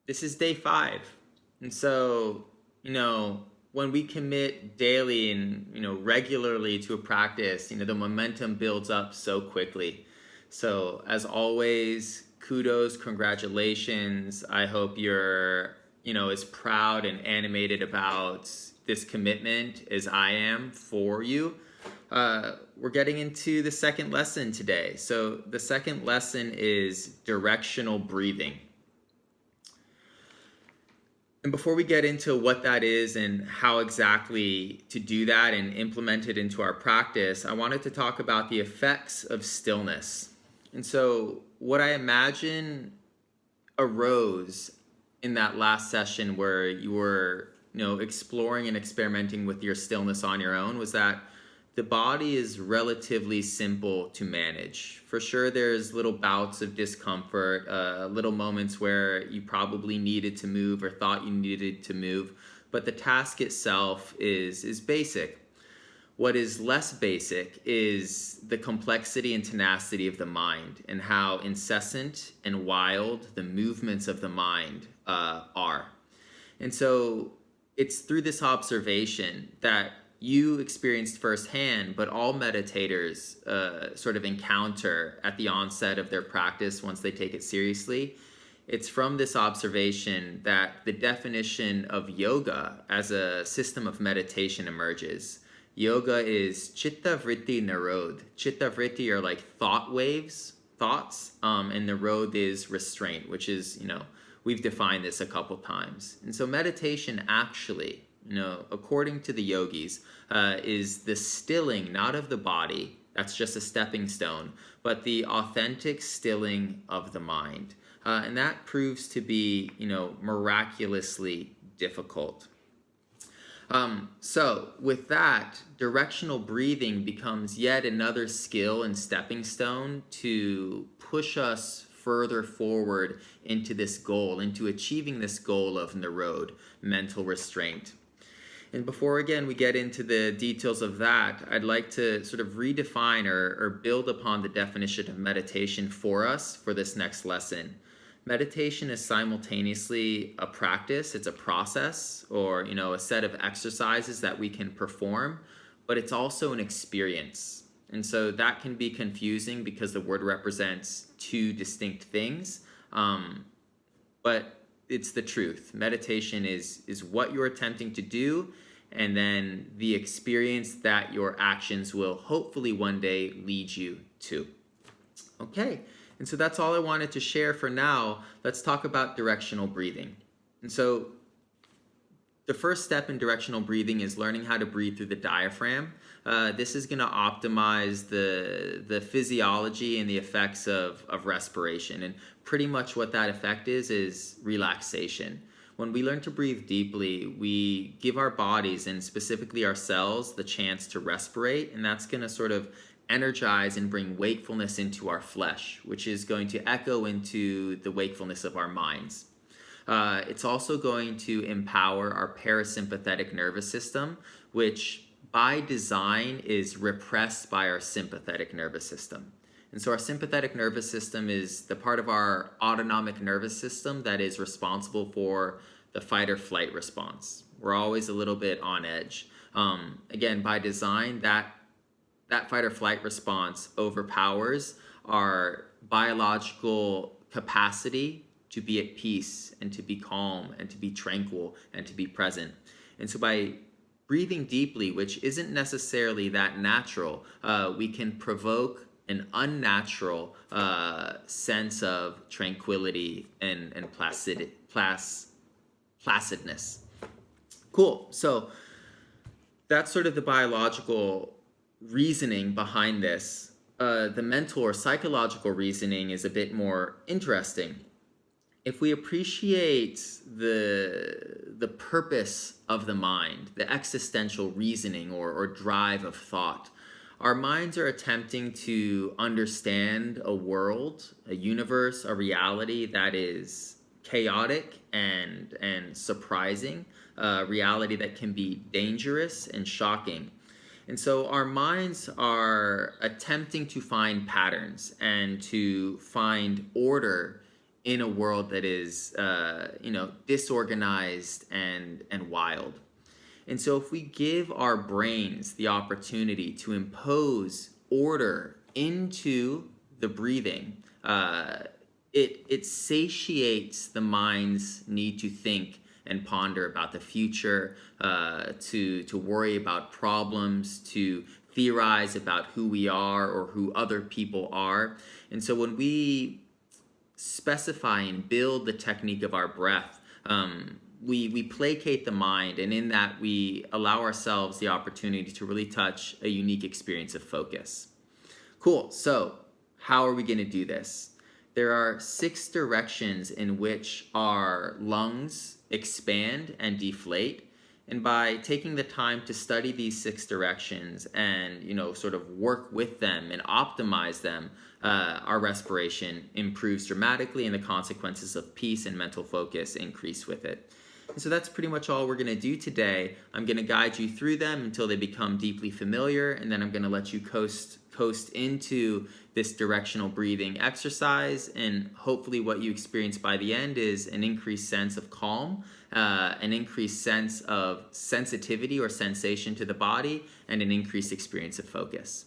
This is day 5. And so, when we commit daily and, regularly to a practice, the momentum builds up so quickly. So, as always, kudos, congratulations. I hope you're, as proud and animated about this commitment as I am for you. We're getting into the second lesson today. So, the second lesson is directional breathing. And before we get into what that is and how exactly to do that and implement it into our practice, I wanted to talk about the effects of stillness. And so, what I imagine arose in that last session where you were, exploring and experimenting with your stillness on your own was that the body is relatively simple to manage. For sure, there's little bouts of discomfort, little moments where you probably needed to move or thought you needed to move, but the task itself is basic. What is less basic is the complexity and tenacity of the mind and how incessant and wild the movements of the mind are. And so it's through this observation that you experienced firsthand, but all meditators sort of encounter at the onset of their practice once they take it seriously. It's from this observation that the definition of yoga as a system of meditation emerges. Yoga is chitta vritti narod. Chitta vritti are like thought waves, thoughts, and narod is restraint, which is, we've defined this a couple times. And so meditation actually, according to the yogis, is the stilling, not of the body, that's just a stepping stone, but the authentic stilling of the mind. And that proves to be, miraculously difficult. So with that, directional breathing becomes yet another skill and stepping stone to push us further forward into this goal, into achieving this goal of narod, mental restraint. And before, again, we get into the details of that, I'd like to sort of redefine or build upon the definition of meditation for us for this next lesson. Meditation is simultaneously a practice, it's a process, or, a set of exercises that we can perform, but it's also an experience. And so that can be confusing because the word represents two distinct things, but it's the truth. Meditation is what you're attempting to do, and then the experience that your actions will hopefully one day lead you to. Okay, and so that's all I wanted to share for now. Let's talk about directional breathing. And so the first step in directional breathing is learning how to breathe through the diaphragm. This is going to optimize the physiology and the effects of respiration. And pretty much what that effect is relaxation. When we learn to breathe deeply, we give our bodies and specifically our cells the chance to respirate, and that's going to sort of energize and bring wakefulness into our flesh, which is going to echo into the wakefulness of our minds. It's also going to empower our parasympathetic nervous system, which by design is repressed by our sympathetic nervous system. And so our sympathetic nervous system is the part of our autonomic nervous system that is responsible for the fight or flight response. We're always a little bit on edge. Again, by design, that fight or flight response overpowers our biological capacity to be at peace and to be calm and to be tranquil and to be present. And so by breathing deeply, which isn't necessarily that natural, we can provoke an unnatural sense of tranquility and placidness. Cool. So that's sort of the biological reasoning behind this. The mental or psychological reasoning is a bit more interesting. If we appreciate the purpose of the mind, the existential reasoning or drive of thought, our minds are attempting to understand a world, a universe, a reality that is chaotic and surprising, a reality that can be dangerous and shocking. And so our minds are attempting to find patterns and to find order in a world that is, disorganized and wild. And so if we give our brains the opportunity to impose order into the breathing, it satiates the mind's need to think and ponder about the future, to worry about problems, to theorize about who we are or who other people are. And so when we specify and build the technique of our breath, we placate the mind, and in that we allow ourselves the opportunity to really touch a unique experience of focus. Cool. So how are we going to do this? There are 6 directions in which our lungs expand and deflate. And by taking the time to study these 6 directions and, sort of work with them and optimize them, our respiration improves dramatically, and the consequences of peace and mental focus increase with it. And so that's pretty much all we're going to do today. I'm going to guide you through them until they become deeply familiar, and then I'm going to let you coast into this directional breathing exercise, and hopefully what you experience by the end is an increased sense of calm, an increased sense of sensitivity or sensation to the body, and an increased experience of focus.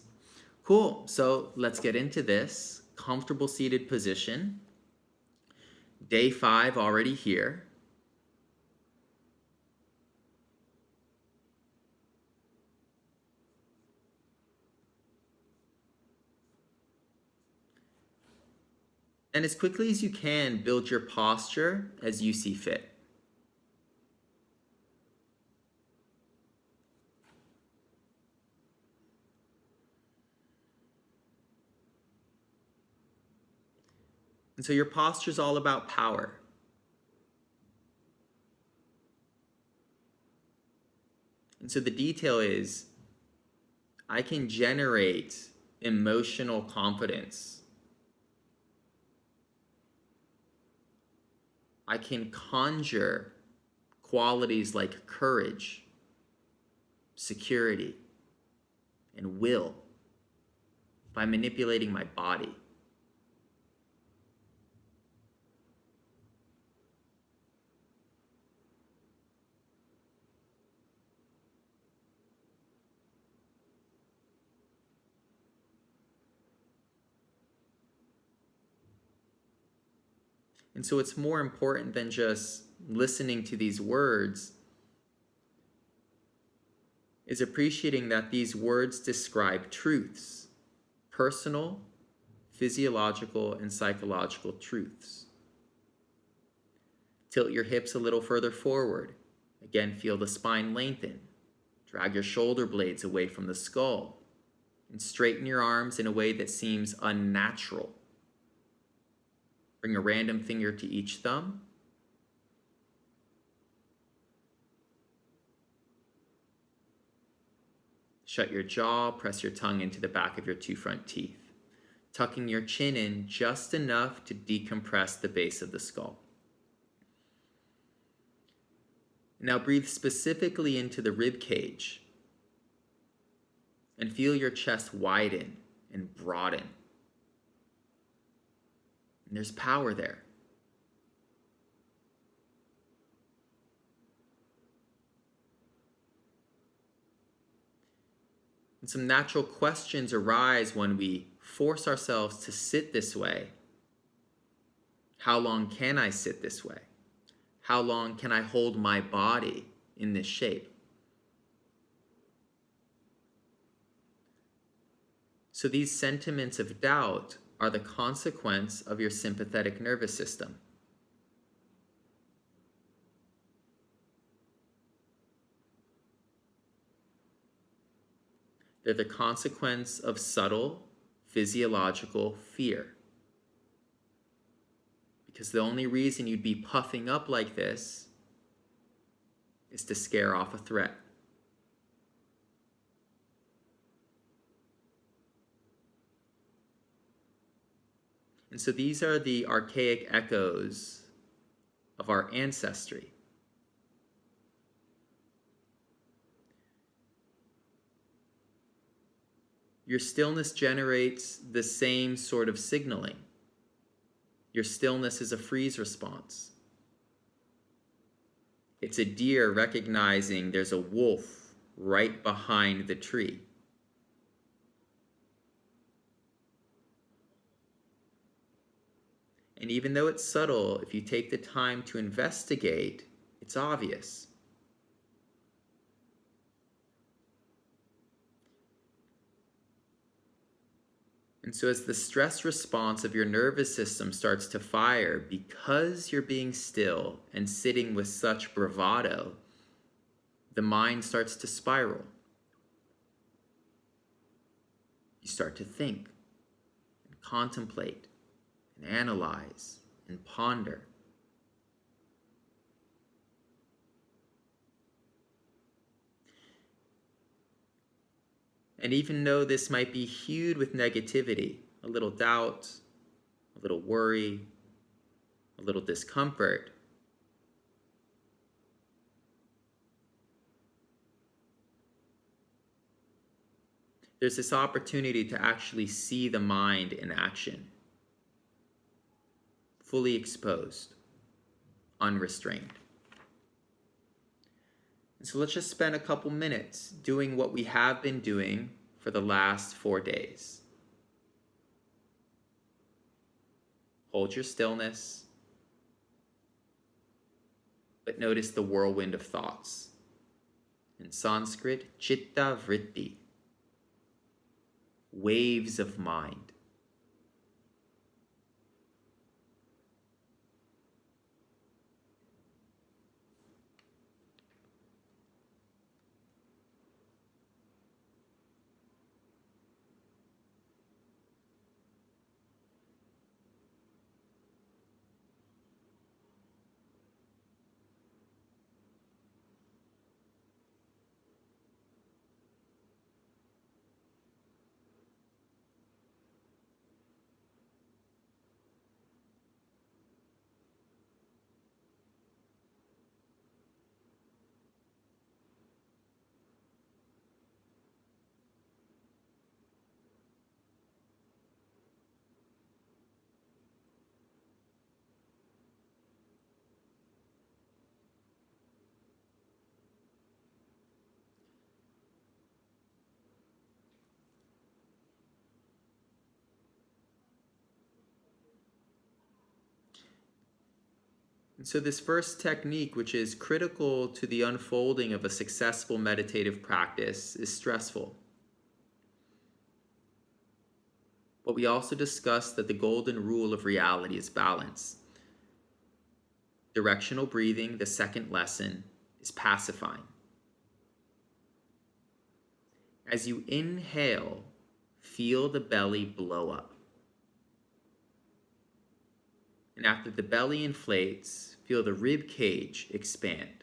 Cool. So let's get into this. Comfortable seated position. Day 5 already here. And as quickly as you can, build your posture as you see fit. And so your posture is all about power. And so the detail is, I can generate emotional confidence. I can conjure qualities like courage, security, and will by manipulating my body. And so it's more important than just listening to these words, is appreciating that these words describe truths, personal, physiological, and psychological truths. Tilt your hips a little further forward. Again, feel the spine lengthen. Drag your shoulder blades away from the skull, and straighten your arms in a way that seems unnatural. Bring a random finger to each thumb. Shut your jaw, press your tongue into the back of your 2 front teeth, tucking your chin in just enough to decompress the base of the skull. Now breathe specifically into the rib cage and feel your chest widen and broaden. And there's power there. And some natural questions arise when we force ourselves to sit this way. How long can I sit this way? How long can I hold my body in this shape? So these sentiments of doubt are the consequence of your sympathetic nervous system. They're the consequence of subtle physiological fear. Because the only reason you'd be puffing up like this is to scare off a threat. And so these are the archaic echoes of our ancestry. Your stillness generates the same sort of signaling. Your stillness is a freeze response. It's a deer recognizing there's a wolf right behind the tree. And even though it's subtle, if you take the time to investigate, it's obvious. And so as the stress response of your nervous system starts to fire, because you're being still and sitting with such bravado, the mind starts to spiral. You start to think and contemplate and analyze and ponder. And even though this might be hued with negativity, a little doubt, a little worry, a little discomfort, there's this opportunity to actually see the mind in action, fully exposed, unrestrained. And so let's just spend a couple minutes doing what we have been doing for the last 4 days. Hold your stillness, but notice the whirlwind of thoughts. In Sanskrit, chitta vritti, waves of mind. And so this first technique, which is critical to the unfolding of a successful meditative practice, is stressful. But we also discussed that the golden rule of reality is balance. Directional breathing, the second lesson, is pacifying. As you inhale, feel the belly blow up. And after the belly inflates, feel the rib cage expand.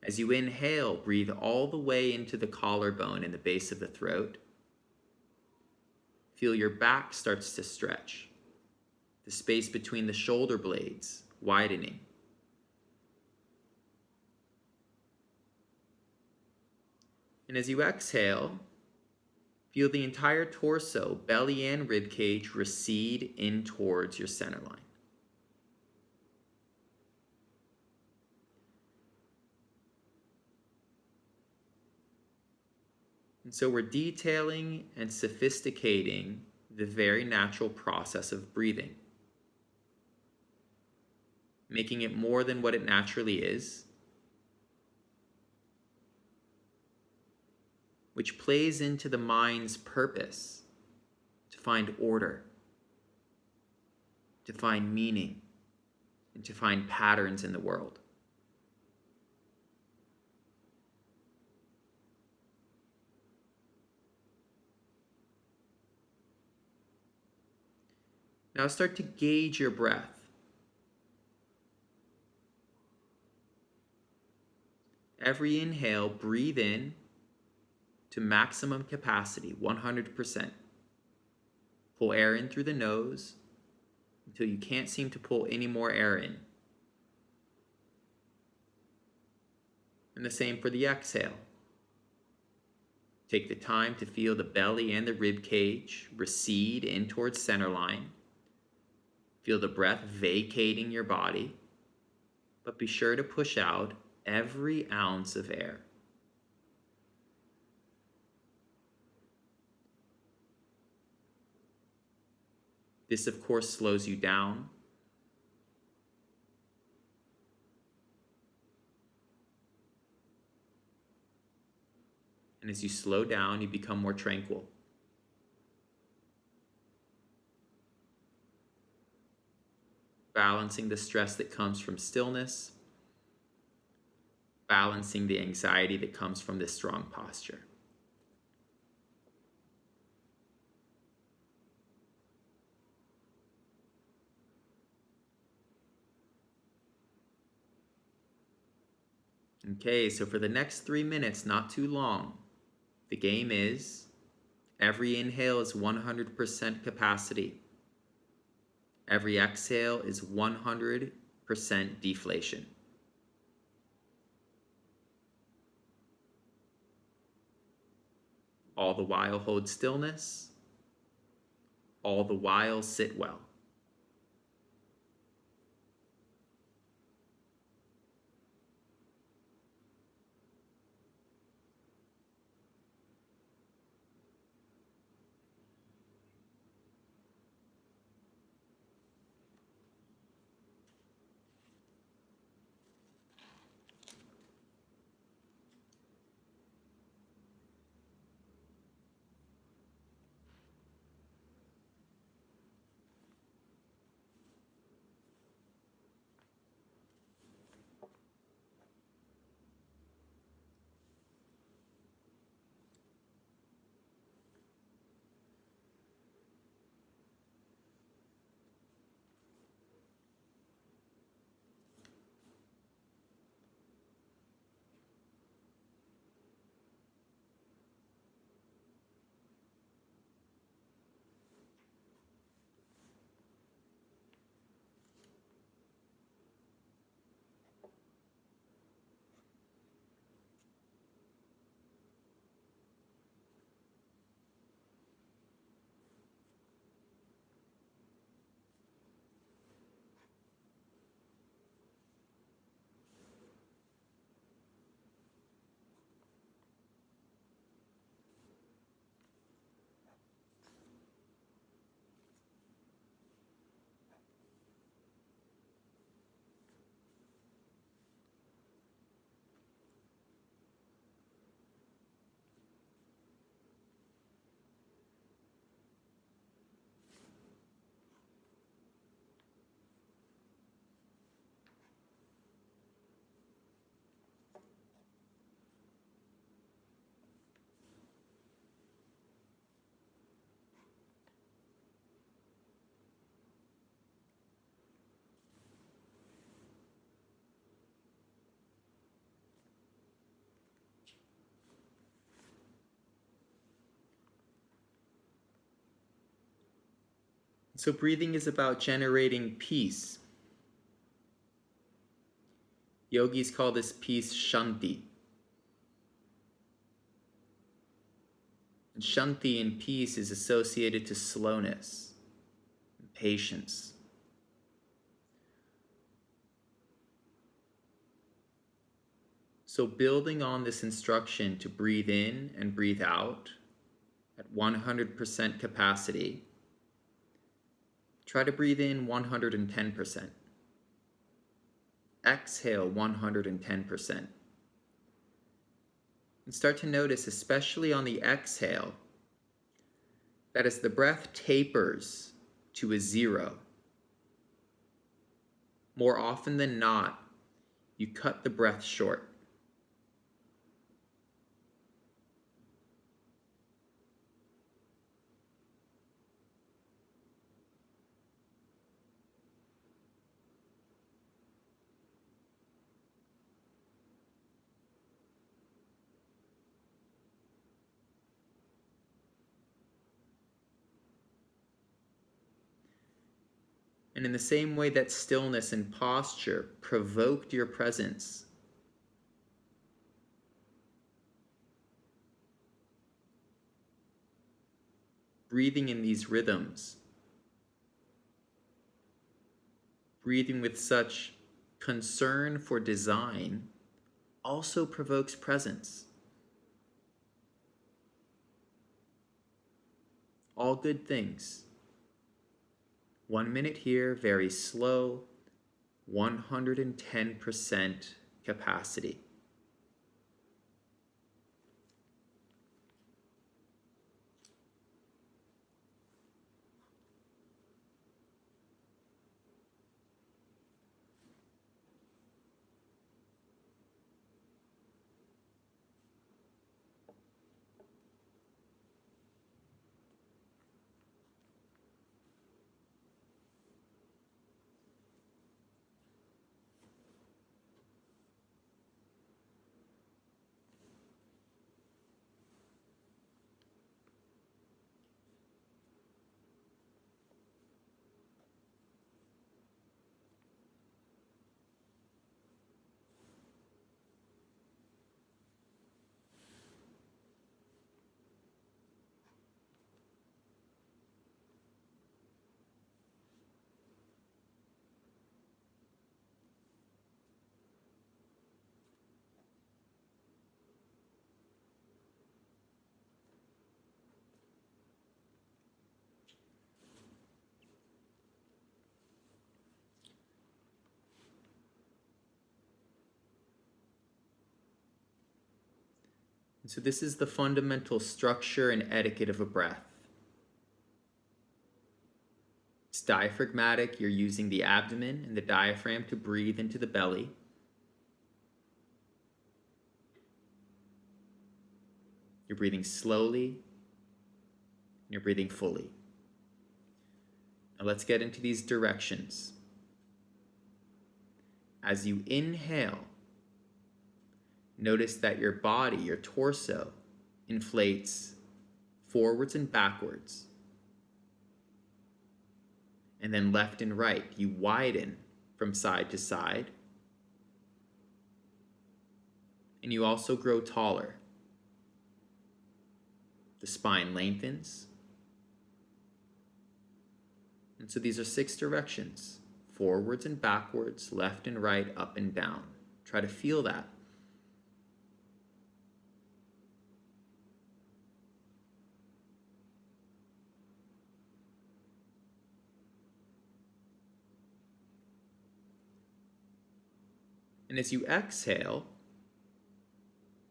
As you inhale, breathe all the way into the collarbone in the base of the throat. Feel your back starts to stretch, the space between the shoulder blades widening. And as you exhale, feel the entire torso, belly and rib cage recede in towards your center line. And so we're detailing and sophisticating the very natural process of breathing, making it more than what it naturally is, which plays into the mind's purpose to find order, to find meaning, and to find patterns in the world. Now start to gauge your breath. Every inhale, breathe in to maximum capacity, 100%. Pull air in through the nose until you can't seem to pull any more air in. And the same for the exhale. Take the time to feel the belly and the rib cage recede in towards center line. Feel the breath vacating your body, but be sure to push out every ounce of air. This, of course, slows you down. And as you slow down, you become more tranquil. Balancing the stress that comes from stillness, balancing the anxiety that comes from this strong posture. Okay, so for the next 3 minutes, not too long, the game is every inhale is 100% capacity. Every exhale is 100% deflation. All the while hold stillness. All the while sit well. So breathing is about generating peace. Yogis call this peace shanti. And shanti and peace is associated to slowness and patience. So building on this instruction to breathe in and breathe out at 100% capacity, try to breathe in 110%. Exhale 110%. And start to notice, especially on the exhale, that as the breath tapers to a zero, more often than not, you cut the breath short. And in the same way that stillness and posture provoked your presence, breathing in these rhythms, breathing with such concern for design, also provokes presence. All good things. 1 minute here, very slow, 110% capacity. And so this is the fundamental structure and etiquette of a breath. It's diaphragmatic. You're using the abdomen and the diaphragm to breathe into the belly. You're breathing slowly, and you're breathing fully. Now let's get into these directions. As you inhale, notice that your body, your torso, inflates forwards and backwards. And then left and right, you widen from side to side. And you also grow taller. The spine lengthens. And so these are 6 directions: forwards and backwards, left and right, up and down. Try to feel that. And as you exhale,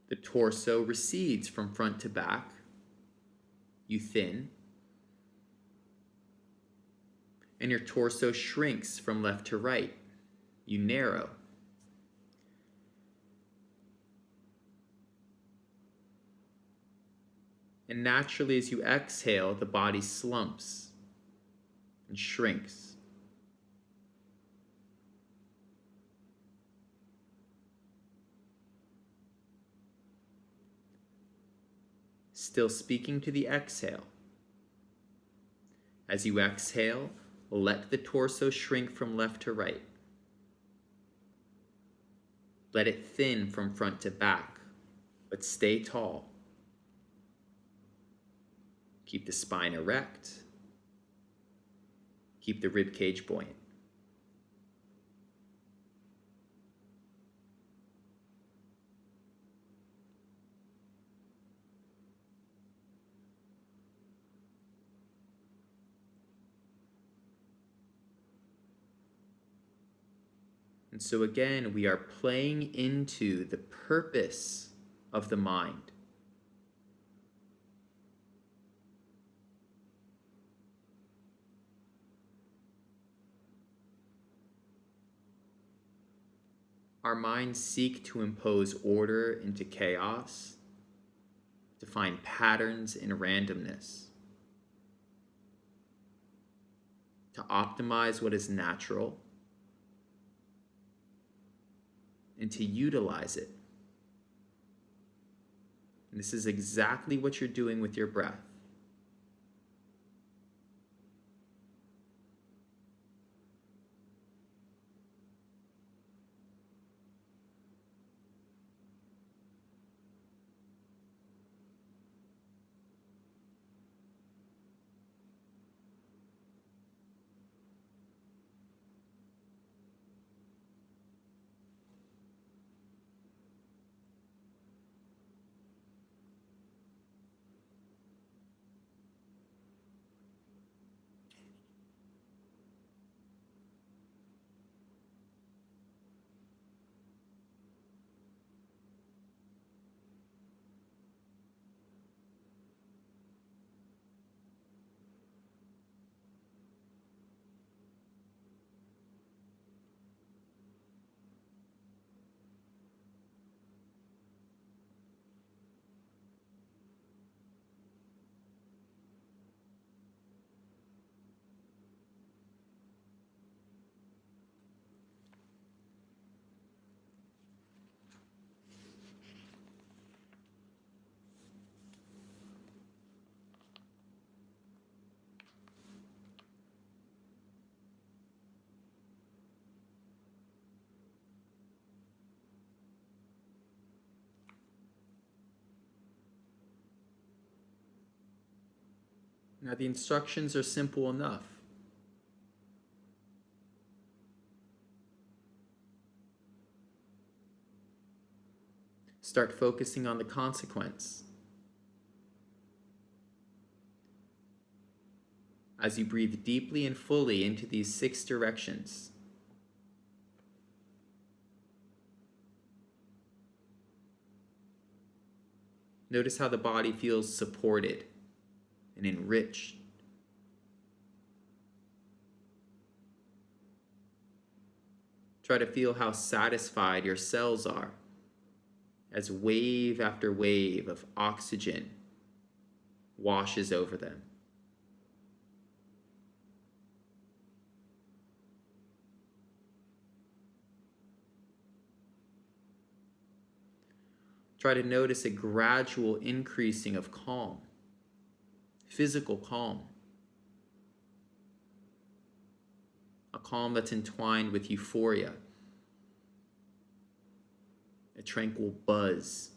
the torso recedes from front to back. You thin. And your torso shrinks from left to right. You narrow. And naturally, as you exhale, the body slumps and shrinks. Still speaking to the exhale. As you exhale, let the torso shrink from left to right. Let it thin from front to back, but stay tall. Keep the spine erect. Keep the rib cage buoyant. And so again, we are playing into the purpose of the mind. Our minds seek to impose order into chaos, to find patterns in randomness, to optimize what is natural, and to utilize it. And this is exactly what you're doing with your breath. Now, the instructions are simple enough. Start focusing on the consequence. As you breathe deeply and fully into these 6 directions, notice how the body feels supported and enriched. Try to feel how satisfied your cells are as wave after wave of oxygen washes over them. Try to notice a gradual increasing of calm, physical calm, a calm that's entwined with euphoria, a tranquil buzz.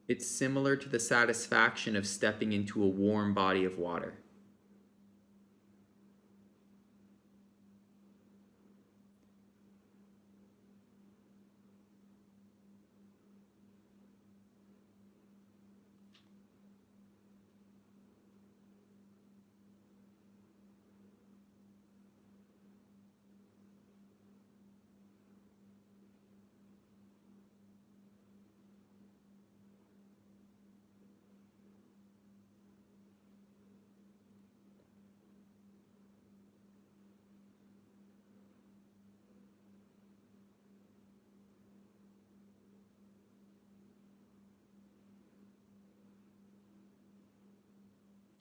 It's similar to the satisfaction of stepping into a warm body of water.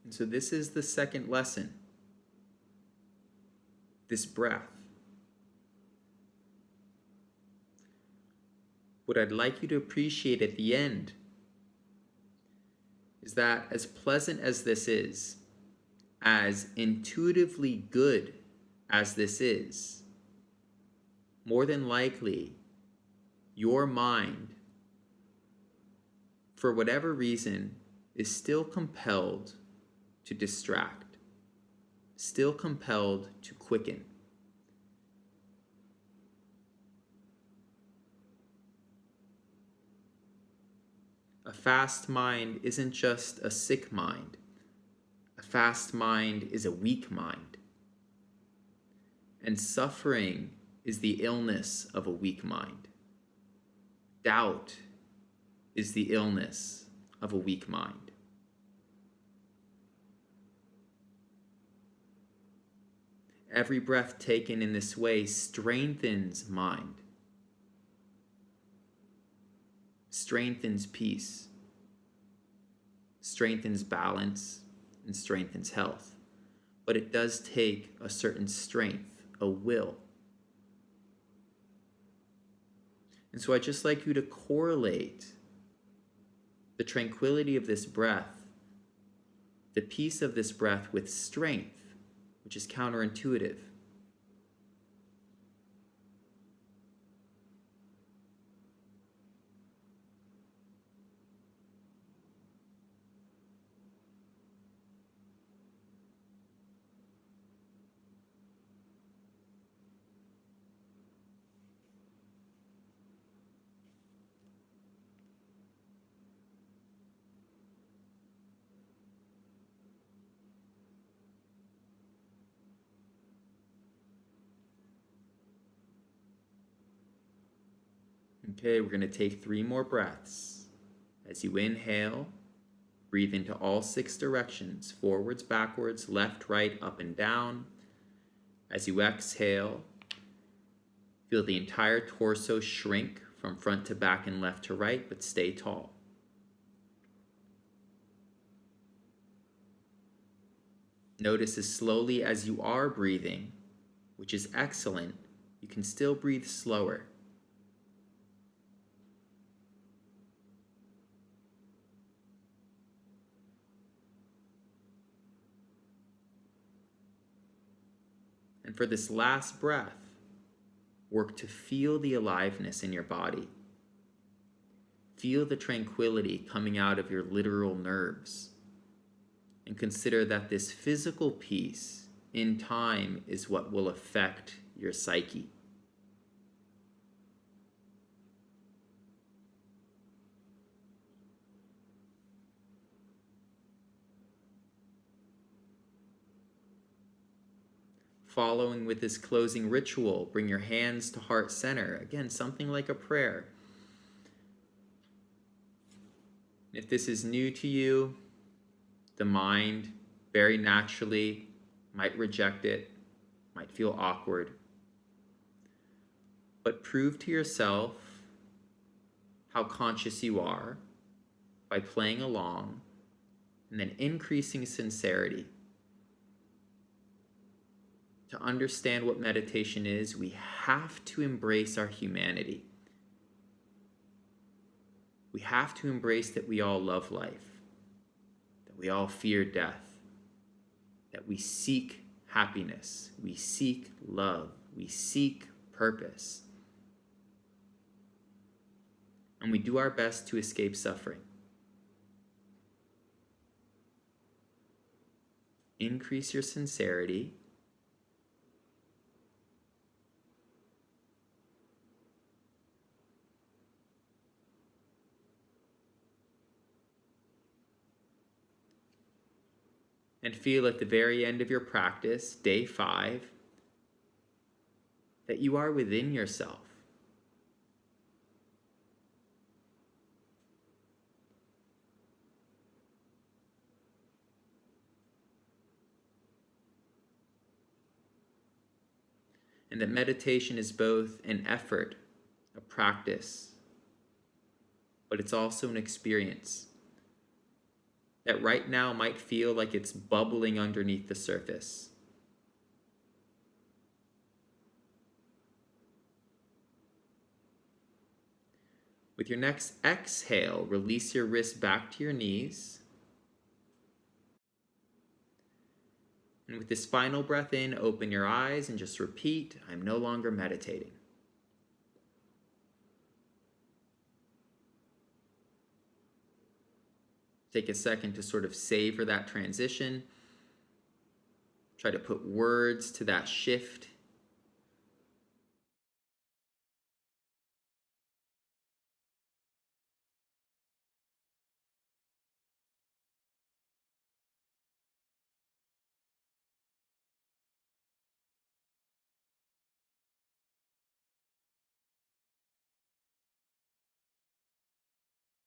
And so this is the second lesson, this breath. What I'd like you to appreciate at the end is that as pleasant as this is, as intuitively good as this is, more than likely, your mind, for whatever reason, is still compelled to distract, still compelled to quicken. A fast mind isn't just a sick mind. A fast mind is a weak mind. And suffering is the illness of a weak mind. Doubt is the illness of a weak mind. Every breath taken in this way strengthens mind, strengthens peace, strengthens balance, and strengthens health. But it does take a certain strength, a will. And so I'd just like you to correlate the tranquility of this breath, the peace of this breath with strength, which is counterintuitive. Okay, we're going to take 3 more breaths. As you inhale, breathe into all 6 directions, forwards, backwards, left, right, up, and down. As you exhale, feel the entire torso shrink from front to back and left to right, but stay tall. Notice as slowly as you are breathing, which is excellent, you can still breathe slower. And for this last breath, work to feel the aliveness in your body. Feel the tranquility coming out of your literal nerves. And consider that this physical peace in time is what will affect your psyche. Following with this closing ritual, bring your hands to heart center. Again, something like a prayer. If this is new to you, the mind very naturally might reject it, might feel awkward. But prove to yourself how conscious you are by playing along and then increasing sincerity. To understand what meditation is, we have to embrace our humanity. We have to embrace that we all love life, that we all fear death, that we seek happiness, we seek love, we seek purpose. And we do our best to escape suffering. Increase your sincerity. And feel at the very end of your practice, day 5, that you are within yourself. And that meditation is both an effort, a practice, but it's also an experience that right now might feel like it's bubbling underneath the surface. With your next exhale, release your wrists back to your knees. And with this final breath in, open your eyes and just repeat, I'm no longer meditating. Take a second to sort of savor that transition. Try to put words to that shift